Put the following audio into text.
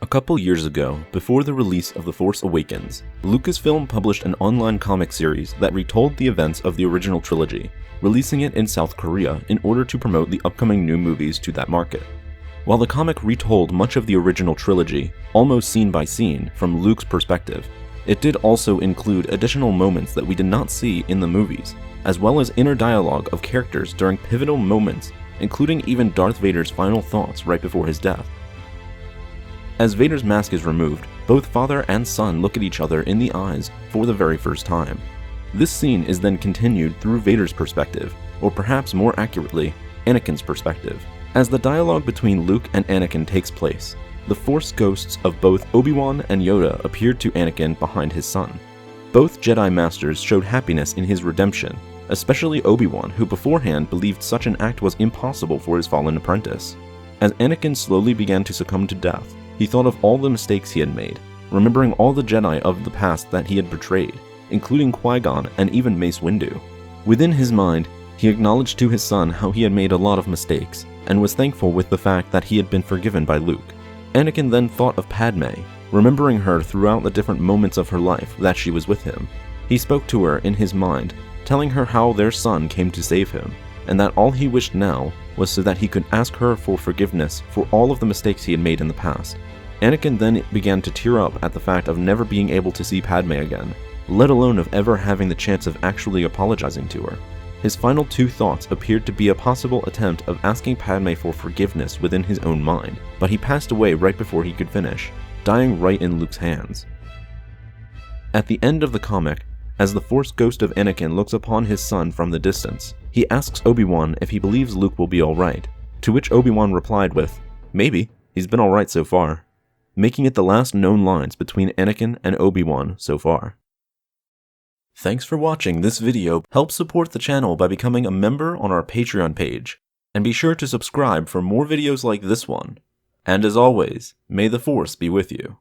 A couple years ago, before the release of The Force Awakens, Lucasfilm published an online comic series that retold the events of the original trilogy, releasing it in South Korea in order to promote the upcoming new movies to that market. While the comic retold much of the original trilogy, almost scene by scene, from Luke's perspective, it did also include additional moments that we did not see in the movies, as well as inner dialogue of characters during pivotal moments, including even Darth Vader's final thoughts right before his death. As Vader's mask is removed, both father and son look at each other in the eyes for the very first time. This scene is then continued through Vader's perspective, or perhaps more accurately, Anakin's perspective. As the dialogue between Luke and Anakin takes place, the Force ghosts of both Obi-Wan and Yoda appeared to Anakin behind his son. Both Jedi Masters showed happiness in his redemption, especially Obi-Wan, who beforehand believed such an act was impossible for his fallen apprentice. As Anakin slowly began to succumb to death, he thought of all the mistakes he had made, remembering all the Jedi of the past that he had betrayed, including Qui-Gon and even Mace Windu. Within his mind, he acknowledged to his son how he had made a lot of mistakes, and was thankful with the fact that he had been forgiven by Luke. Anakin then thought of Padme, remembering her throughout the different moments of her life that she was with him. He spoke to her in his mind, telling her how their son came to save him, and that all he wished now was so that he could ask her for forgiveness for all of the mistakes he had made in the past. Anakin then began to tear up at the fact of never being able to see Padme again, let alone of ever having the chance of actually apologizing to her. His final two thoughts appeared to be a possible attempt of asking Padme for forgiveness within his own mind, but he passed away right before he could finish, dying right in Luke's hands. At the end of the comic, as the Force ghost of Anakin looks upon his son from the distance, he asks Obi-Wan if he believes Luke will be alright, to which Obi-Wan replied with, "Maybe, he's been alright so far," making it the last known lines between Anakin and Obi-Wan so far. Thanks for watching this video. Help support the channel by becoming a member on our Patreon page, and be sure to subscribe for more videos like this one. And as always, may the Force be with you.